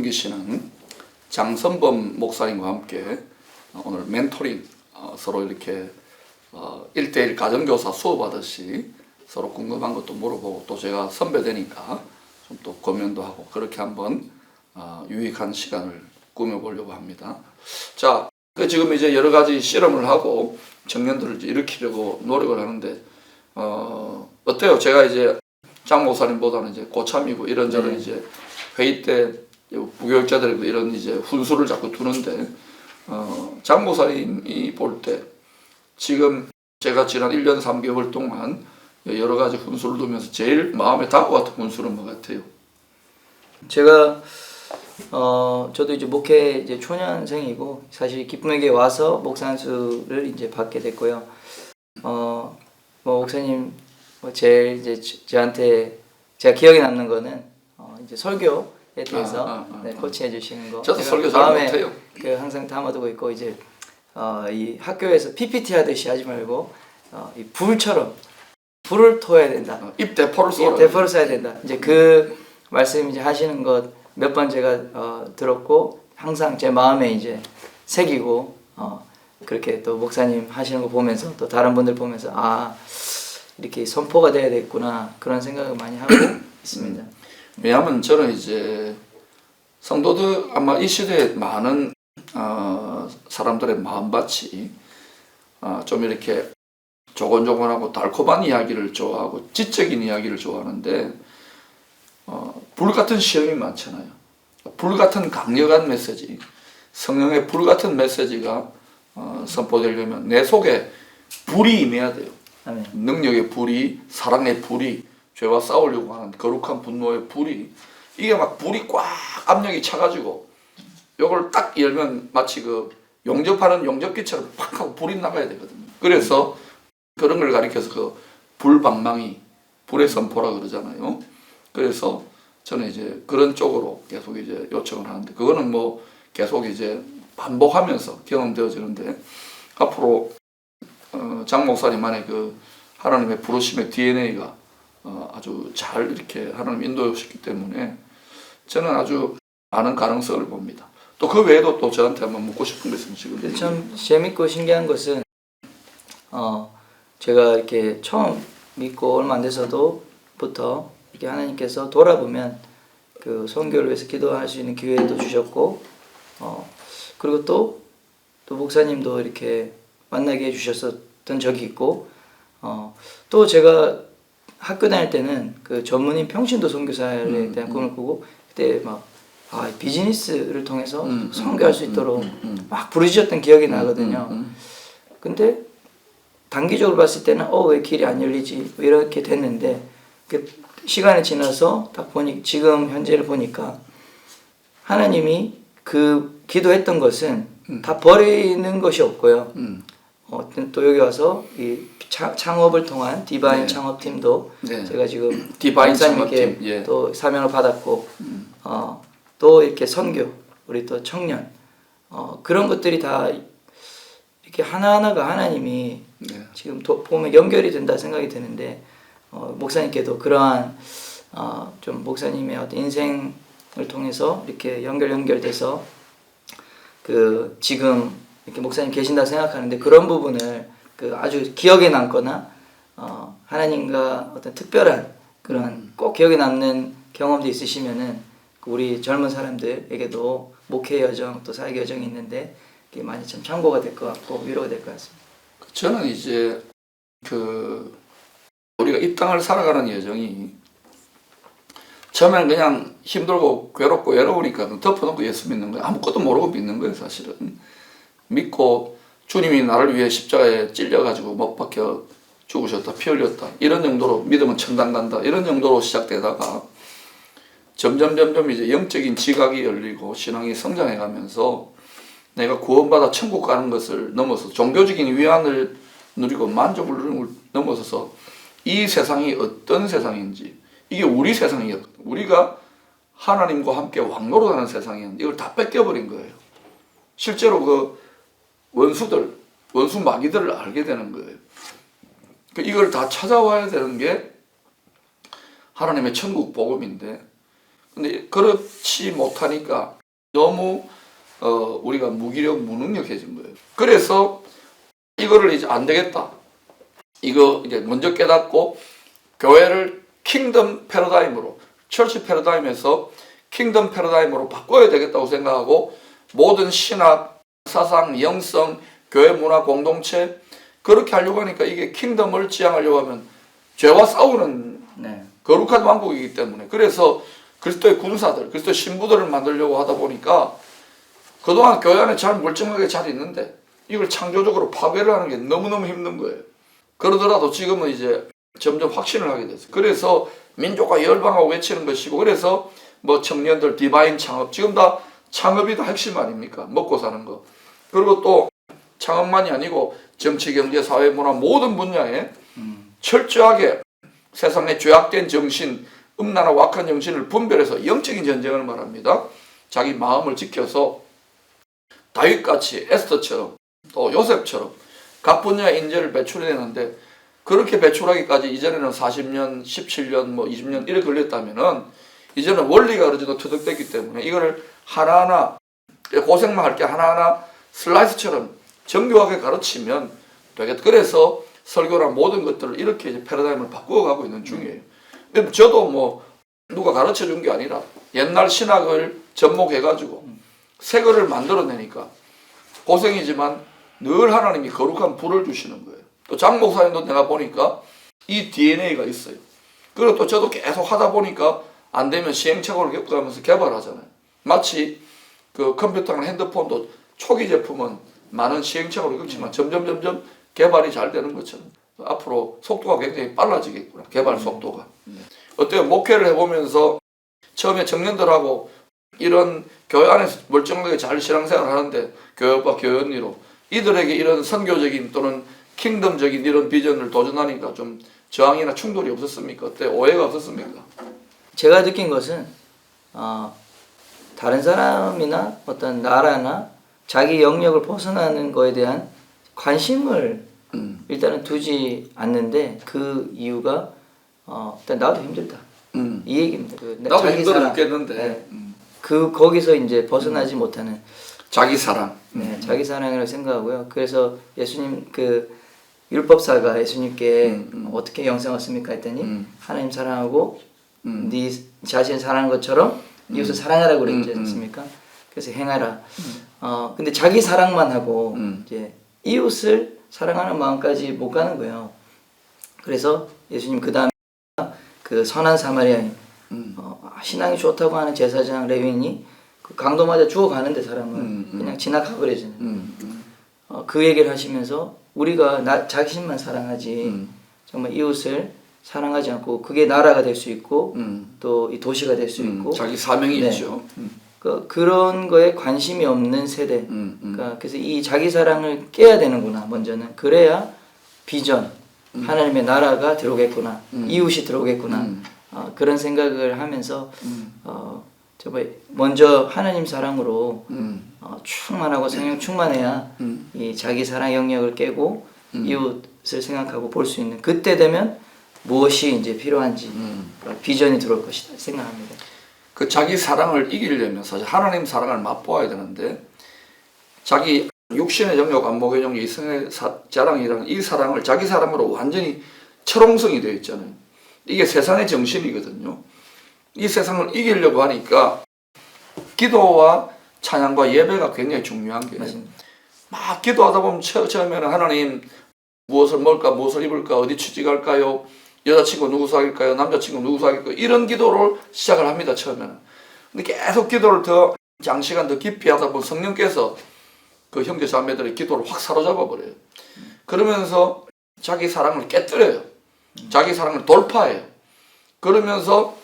섬기시는 장선범 목사님과 함께 오늘 멘토링 서로 이렇게 1대1 가정교사 수업하듯이 서로 궁금한 것도 물어보고 또 제가 선배되니까 좀 또 고민도 하고 그렇게 한번 유익한 시간을 꾸며보려고 합니다. 자, 지금 이제 여러 가지 실험을 하고 청년들을 일으키려고 노력을 하는데 어때요? 제가 이제 장 목사님보다는 이제 고참이고 이런저런 이제 회의 때 부교육자들에도 이런 이제 훈수를 자꾸 두는데 장 목사님이 볼 때 지금 제가 지난 1년 3개월 동안 여러 가지 훈수를 두면서 제일 마음에 다가왔던 훈수는 뭐 같아요? 제가 저도 이제 목회 이제 초년생이고 사실 기쁨에게 와서 목사 안수를 이제 받게 됐고요. 뭐 목사님 제일 이제 저한테 제가 기억에 남는 거는 이제 설교에 대해서 코치해 주시는 거. 저도 설교 잘 못해요. 항상 담아두고 있고 이제 이 학교에서 PPT 하듯이 하지 말고 이 불처럼 불을 토해야 된다. 입 대포를 써야 된다. 이제 그 말씀 이제 하시는 것 몇 번 제가 들었고 항상 제 마음에 이제 새기고 그렇게 또 목사님 하시는 거 보면서 또 다른 분들 보면서 이렇게 선포가 돼야 되겠구나 그런 생각을 많이 하고 있습니다. 왜냐하면 저는 이제 성도들 아마 이 시대에 많은 사람들의 마음밭이 좀 이렇게 조곤조곤하고 달콤한 이야기를 좋아하고 지적인 이야기를 좋아하는데 불같은 시험이 많잖아요. 불같은 강력한 메시지, 성령의 불같은 메시지가 선포되려면 내 속에 불이 임해야 돼요. 아멘. 능력의 불이, 사랑의 불이, 죄와 싸우려고 하는 거룩한 분노의 불이, 이게 막 불이 꽉 압력이 차가지고 이걸 딱 열면 마치 그 용접하는 용접기처럼 팍 하고 불이 나가야 되거든요. 그래서 그런 걸 가리켜서 그 불방망이, 불의 선포라 그러잖아요. 그래서 저는 이제 그런 쪽으로 계속 이제 요청을 하는데 그거는 뭐 계속 이제 반복하면서 경험되어지는데 앞으로 장 목사님만의 그 하나님의 부르심의 DNA가 아주 잘 이렇게 하나님 인도하셨기 때문에 저는 아주 많은 가능성을 봅니다. 또 그 외에도 또 저한테 한번 묻고 싶은 거 있으면 지금. 참 재밌고 신기한 것은 제가 이렇게 처음 믿고 얼마 안 돼서부터 이렇게 하나님께서 돌아보면 그 선교를 위해서 기도할 수 있는 기회도 주셨고 그리고 또 목사님도 이렇게 만나게 해주셨던 적이 있고 또 제가 학교 다닐 때는 그 전문인 평신도 선교사에 대한 꿈을 꾸고 그때 막 비즈니스를 통해서 선교할 수 있도록 막 부르짖었던 기억이 나거든요. 근데 단기적으로 봤을 때는 왜 길이 안 열리지 이렇게 됐는데 시간이 지나서 딱 보니 지금 현재를 보니까 하나님이 그 기도했던 것은 다 버리는 것이 없고요. 또 여기 와서 이 창업을 통한 디바인 창업팀도 제가 지금 디바인 목사님께 또 사명을 받았고 또 이렇게 선교 우리 또 청년 그런 것들이 다 이렇게 하나하나가 하나님이 지금 보면 연결이 된다 생각이 드는데 목사님께도 그러한 좀 목사님의 어떤 인생을 통해서 이렇게 연결돼서 그 지금 이렇게 목사님 계신다 생각하는데 그런 부분을 그 아주 기억에 남거나 하나님과 어떤 특별한 그런 꼭 기억에 남는 경험도 있으시면은 우리 젊은 사람들에게도 목회 여정 또 사역 여정이 있는데 그게 많이 참 참고가 될 것 같고 위로가 될 것 같습니다. 저는 이제 우리가 이 땅을 살아가는 여정이 처음에는 그냥 힘들고 괴롭고 외로우니까 덮어놓고 예수 믿는 거예요. 아무것도 모르고 믿는 거예요, 사실은. 믿고 주님이 나를 위해 십자가에 찔려가지고 못 박혀 죽으셨다, 피 흘렸다. 이런 정도로 믿으면 천당 간다. 이런 정도로 시작되다가 점점 이제 영적인 지각이 열리고 신앙이 성장해 가면서 내가 구원받아 천국 가는 것을 넘어서 종교적인 위안을 누리고 만족을 누리는 걸 넘어서서 이 세상이 어떤 세상인지 이게 우리 세상이었거든. 우리가 하나님과 함께 왕노릇하는 세상이었는데 이걸 다 뺏겨버린 거예요. 실제로 그 원수 마귀들을 알게 되는 거예요. 이걸 다 찾아와야 되는 게 하나님의 천국 복음인데 근데 그렇지 못하니까 너무 우리가 무능력해진 거예요. 그래서 이거를 이제 안 되겠다. 이거 이제 먼저 깨닫고 교회를 킹덤 패러다임으로, 철치 패러다임에서 킹덤 패러다임으로 바꿔야 되겠다고 생각하고 모든 신학, 사상, 영성, 교회 문화 공동체 그렇게 하려고 하니까 이게 킹덤을 지향하려고 하면 죄와 싸우는 네. 거룩한 왕국이기 때문에 그래서 그리스도의 군사들, 그리스도의 신부들을 만들려고 하다 보니까 그동안 교회 안에 잘 멀쩡하게 잘 있는데 이걸 창조적으로 파괴를 하는 게 너무너무 힘든 거예요. 그러더라도 지금은 이제 점점 확신을 하게 됐어요. 그래서 민족과 열방하고 외치는 것이고 그래서 뭐 청년들 디바인 창업 지금 다 창업이 다 핵심 아닙니까? 먹고 사는 거. 그리고 또 창업만이 아니고 정치, 경제, 사회, 문화 모든 분야에 철저하게 세상의 죄악된 정신, 음란하고 악한 정신을 분별해서 영적인 전쟁을 말합니다. 자기 마음을 지켜서 다윗같이 에스더처럼 또 요셉처럼 각 분야의 인재를 배출해내는데 그렇게 배출하기까지 이전에는 40년, 17년, 뭐 20년 이렇게 걸렸다면은 이제는 원리가 어느 정도 터득됐기 때문에 이거를 하나하나 고생만 할 게 하나하나 슬라이스처럼 정교하게 가르치면 되겠다. 그래서 설교랑 모든 것들을 이렇게 이제 패러다임을 바꾸어가고 있는 중이에요. 저도 뭐 누가 가르쳐 준 게 아니라 옛날 신학을 접목해가지고 새 거를 만들어내니까 고생이지만 늘 하나님이 거룩한 불을 주시는 거예요. 또 장 목사님도 내가 보니까 이 DNA가 있어요. 그리고 또 저도 계속 하다 보니까 안 되면 시행착오를 겪어가면서 개발하잖아요. 마치 그 컴퓨터랑 핸드폰도 초기 제품은 많은 시행착오를 겪지만 점점 개발이 잘 되는 것처럼 앞으로 속도가 굉장히 빨라지겠구나. 개발 속도가. 어때요? 목회를 해보면서 처음에 청년들하고 이런 교회 안에서 멀쩡하게 잘 신앙생활을 하는데 교회와 교회 언니로 이들에게 이런 선교적인 또는 킹덤적인 이런 비전을 도전하니까 좀 저항이나 충돌이 없었습니까? 어때? 오해가 없었습니까? 제가 느낀 것은 다른 사람이나 어떤 나라나 자기 영역을 벗어나는 거에 대한 관심을 일단은 두지 않는데 그 이유가 일단 나도 힘들다. 이 얘기입니다. 나도 자기 힘들어 사랑. 죽겠는데. 네. 거기서 이제 벗어나지 못하는 자기 사랑. 네, 자기 사랑이라고 생각하고요. 그래서 예수님 그 율법사가 예수님께 어떻게 영생 얻습니까 했더니 하나님 사랑하고 네 자신 사랑하는 것처럼 이웃을 사랑하라고 그랬지 않습니까? 그래서 행하라. 근데 자기 사랑만 하고 이제 이웃을 사랑하는 마음까지 못 가는 거예요. 그래서 예수님 그 다음에 그 선한 사마리아인 신앙이 좋다고 하는 제사장 레위인이 그 강도 맞아 죽어가는데 사람은 그냥 지나가 버리잖아요. 그 얘기를 하시면서 우리가 자신만 사랑하지 정말 이웃을 사랑하지 않고 그게 나라가 될 수 있고 또 이 도시가 될 수 있고 자기 사명이 네. 있죠. 그런 거에 관심이 없는 세대. 그러니까 그래서 이 자기 사랑을 깨야 되는구나. 먼저는 그래야 비전, 하나님의 나라가 들어오겠구나, 이웃이 들어오겠구나. 그런 생각을 하면서 정말 먼저 하나님 사랑으로 충만하고 성령 충만해야 이 자기 사랑 영역을 깨고 이웃을 생각하고 볼 수 있는 그때 되면 무엇이 이제 필요한지 비전이 들어올 것이다 생각합니다. 그 자기 사랑을 이기려면 사실 하나님 사랑을 맛보아야 되는데 자기 육신의 영역, 안목의 영역, 이성의 자랑이라는 이 사랑을 자기 사랑으로 완전히 철옹성이 되어 있잖아요. 이게 세상의 정신이거든요. 이 세상을 이기려고 하니까 기도와 찬양과 예배가 굉장히 중요한 게 맞습니다. 막 기도하다 보면 처음에는 하나님 무엇을 먹을까, 무엇을 입을까, 어디 취직할까요, 여자친구 누구 사귈까요, 남자친구 누구 사귈까요, 이런 기도를 시작을 합니다. 처음에는. 근데 계속 기도를 더 장시간 더 깊이 하다 보면 성령께서 그 형제 자매들의 기도를 확 사로잡아 버려요. 그러면서 자기 사랑을 깨뜨려요. 자기 사랑을 돌파해요. 그러면서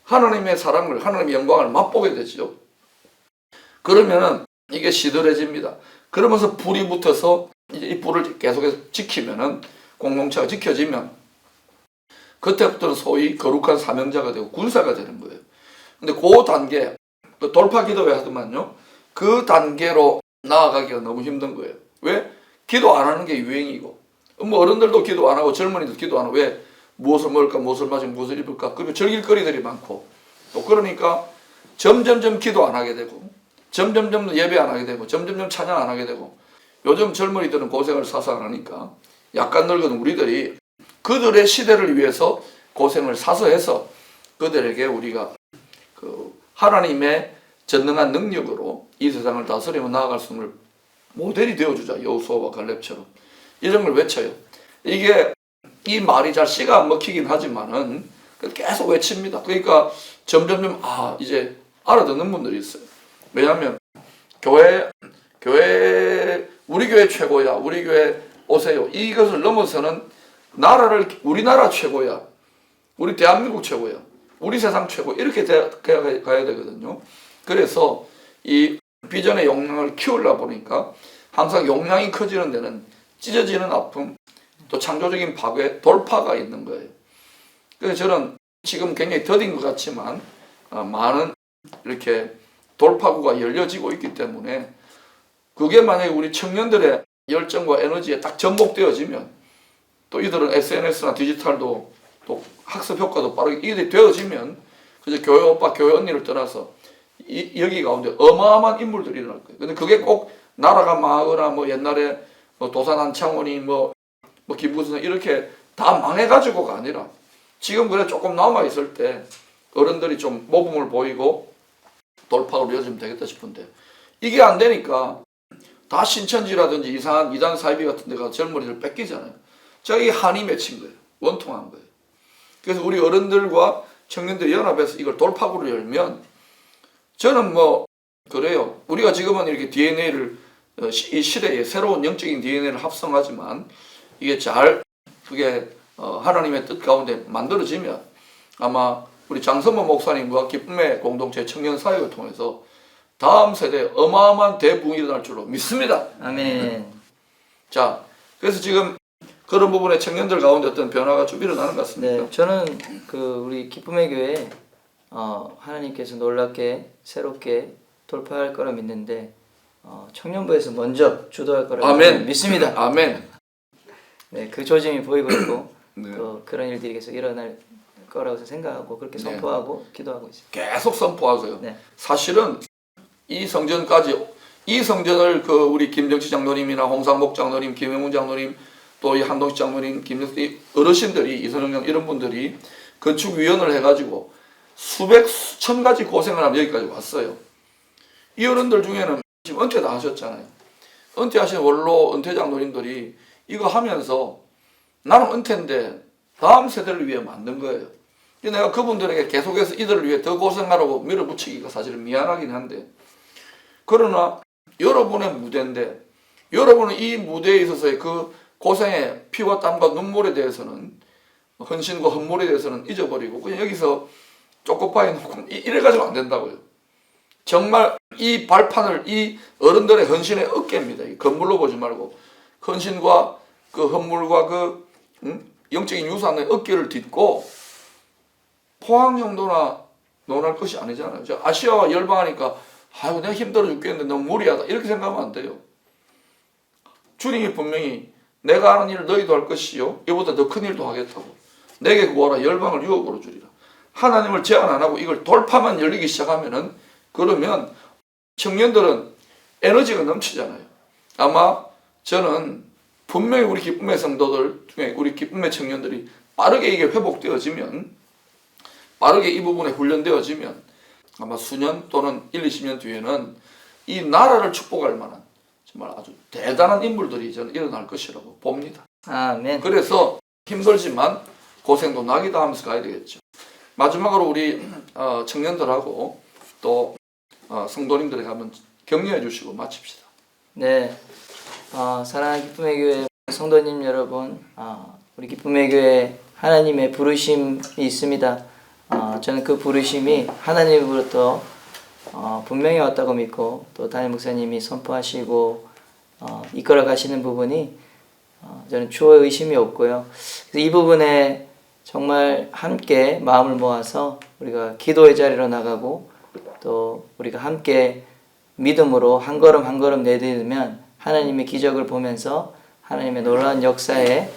하나님의 사랑을, 하나님의 영광을 맛보게 되죠. 그러면은 이게 시들해집니다. 그러면서 불이 붙어서 이제 이 불을 계속해서 지키면은 공동체가 지켜지면 그때부터는 소위 거룩한 사명자가 되고 군사가 되는 거예요. 근데 그 단계, 그 돌파 기도회 하더만요. 그 단계로 나아가기가 너무 힘든 거예요. 왜? 기도 안 하는 게 유행이고, 뭐 어른들도 기도 안 하고 젊은이도 기도 안 하고, 왜? 무엇을 먹을까, 무엇을 마시고, 무엇을 입을까, 그리고 즐길 거리들이 많고, 또 그러니까 점점점 기도 안 하게 되고 점점점 예배 안 하게 되고 점점점 찬양 안 하게 되고 요즘 젊은이들은 고생을 사서 안 하니까 약간 늙은 우리들이 그들의 시대를 위해서 고생을 사서 해서 그들에게 우리가 그 하나님의 전능한 능력으로 이 세상을 다스리며 나아갈 수 있는 모델이 되어주자. 여호수아와 갈렙처럼 이런 걸 외쳐요. 이게 이 말이 잘 씨가 안 먹히긴 하지만은 계속 외칩니다. 그러니까 점점점 이제 알아듣는 분들이 있어요. 왜냐하면 우리 교회 최고야, 우리 교회 오세요, 이것을 넘어서는 우리나라 최고야, 우리 대한민국 최고야, 우리 세상 최고, 이렇게 가야 되거든요. 그래서 이 비전의 용량을 키우려 보니까 항상 용량이 커지는 데는 찢어지는 아픔, 또 창조적인 파괴, 돌파가 있는 거예요. 그래서 저는 지금 굉장히 더딘 것 같지만 많은 이렇게 돌파구가 열려지고 있기 때문에 그게 만약에 우리 청년들의 열정과 에너지에 딱 접목되어지면 또 이들은 SNS나 디지털도 또 학습 효과도 빠르게 이게 되어지면 그저 교회 오빠 교회 언니를 떠나서 여기 가운데 어마어마한 인물들이 일어날 거예요. 근데 그게 꼭 나라가 망하거나 뭐 옛날에 뭐 도산 안창원이 뭐 김구선 이렇게 다 망해가지고가 아니라 지금 그래 조금 남아 있을 때 어른들이 좀 모범을 보이고 돌파로 이어지면 되겠다 싶은데 이게 안 되니까 다 신천지라든지 이상한 이단 사이비 같은 데가 젊은이들 뺏기잖아요. 저기 한이 맺힌 거예요. 원통한 거예요. 그래서 우리 어른들과 청년들 연합해서 이걸 돌파구를 열면 저는 뭐 그래요. 우리가 지금은 이렇게 DNA를 이 시대에 새로운 영적인 DNA를 합성하지만 이게 잘 그게 하나님의 뜻 가운데 만들어지면 아마 우리 장성모 목사님과 기쁨의 공동체 청년 사역을 통해서 다음 세대에 어마어마한 대부흥이 일어날 줄로 믿습니다. 아멘. 자, 그래서 지금 그런 부분에 청년들 가운데 어떤 변화가 좀 일어나는 것 같습니다. 네, 저는 우리 기쁨의 교회 하나님께서 놀랍게 새롭게 돌파할 거라 믿는데 청년부에서 먼저 주도할 거라 믿습니다. 아멘. 네, 그 조짐이 보이고 있고 네. 또 그런 일들이 계속 일어날 거라고 생각하고 그렇게 선포하고 기도하고 있습니다. 계속 선포하세요. 네. 사실은 이 성전을 우리 김정치 장로님이나 홍상복 장로님, 김영훈 장로님, 또 이 한동식 장로님, 김정치 어르신들이 이선영 장 이런 분들이 건축위원을 해가지고 수천 가지 고생을 하면 여기까지 왔어요. 이 어른들 중에는 지금 은퇴 다 하셨잖아요. 은퇴하신 원로 은퇴 장로님들이 이거 하면서 나는 은퇴인데 다음 세대를 위해 만든 거예요. 내가 그분들에게 계속해서 이들을 위해 더 고생하라고 밀어붙이기가 사실은 미안하긴 한데 그러나 여러분의 무대인데 여러분은 이 무대에 있어서의 그 고생의 피와 땀과 눈물에 대해서는 헌신과 헌물에 대해서는 잊어버리고 그냥 여기서 쪼꼬파에 놓고 이래가지고 안 된다고요. 정말 이 발판을 이 어른들의 헌신의 어깨입니다. 건물로 보지 말고 헌신과 그 헌물과 영적인 유산의 어깨를 딛고 포항 정도나 논할 것이 아니잖아요. 아시아와 열방하니까 아유 내가 힘들어 죽겠는데 너무 무리하다 이렇게 생각하면 안 돼요. 주님이 분명히 내가 하는 일을 너희도 할 것이요 이보다 더 큰 일도 하겠다고 내게 구하라 열방을 유업으로 주리라. 하나님을 제한 안 하고 이걸 돌파만 열리기 시작하면은 그러면 청년들은 에너지가 넘치잖아요. 아마 저는 분명히 우리 기쁨의 성도들 중에 우리 기쁨의 청년들이 빠르게 이게 회복되어지면 빠르게 이 부분에 훈련되어지면 아마 수년 또는 20년 뒤에는 이 나라를 축복할 만한 정말 아주 대단한 인물들이 저는 일어날 것이라고 봅니다. 아멘. 그래서 힘들지만 고생도 낙이다 하면서 가야 되겠죠. 마지막으로 우리 청년들하고 또 성도님들에게 한번 격려해 주시고 마칩시다. 네, 사랑하는 기쁨의 교회 성도님 여러분, 우리 기쁨의 교회 하나님의 부르심이 있습니다. 저는 그 부르심이 하나님으로부터 분명히 왔다고 믿고 또 담임 목사님이 선포하시고 이끌어 가시는 부분이 저는 추호의 의심이 없고요. 그래서 이 부분에 정말 함께 마음을 모아서 우리가 기도의 자리로 나가고 또 우리가 함께 믿음으로 한 걸음 한 걸음 내딛으면 하나님의 기적을 보면서 하나님의 놀라운 역사에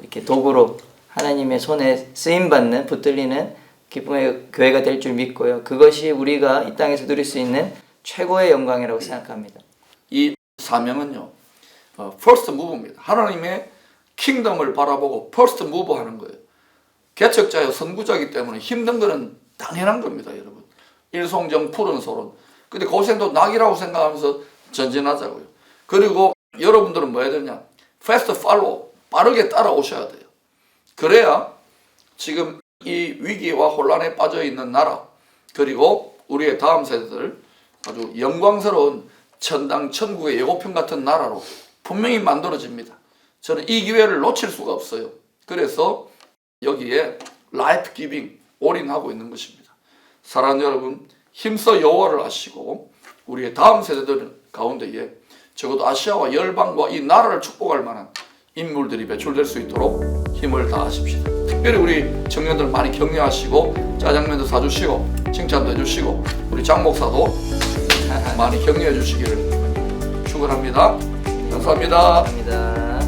이렇게 도구로 하나님의 손에 쓰임받는 붙들리는 기쁨의 교회가 될 줄 믿고요. 그것이 우리가 이 땅에서 누릴 수 있는 최고의 영광이라고 생각합니다. 이 사명은요, first move입니다. 하나님의 킹덤을 바라보고 first move 하는 거예요. 개척자여 선구자이기 때문에 힘든 거는 당연한 겁니다, 여러분. 일송정 푸른 소론. 근데 고생도 낙이라고 생각하면서 전진하자고요. 그리고 여러분들은 뭐 해야 되냐? fast follow, 빠르게 따라오셔야 돼요. 그래야 지금 이 위기와 혼란에 빠져 있는 나라, 그리고 우리의 다음 세대들 아주 영광스러운 천당 천국의 예고편 같은 나라로 분명히 만들어집니다. 저는 이 기회를 놓칠 수가 없어요. 그래서 여기에 라이프 기빙 올인하고 있는 것입니다. 사랑하는 여러분, 힘써 여호와를 아시고 우리의 다음 세대들 가운데에 적어도 아시아와 열방과 이 나라를 축복할 만한 인물들이 배출될 수 있도록 힘을 다하십시다. 특별히 우리 청년들 많이 격려하시고 짜장면도 사주시고 칭찬도 해주시고 우리 장 목사도 많이 격려해 주시기를 축원합니다. 감사합니다. 감사합니다.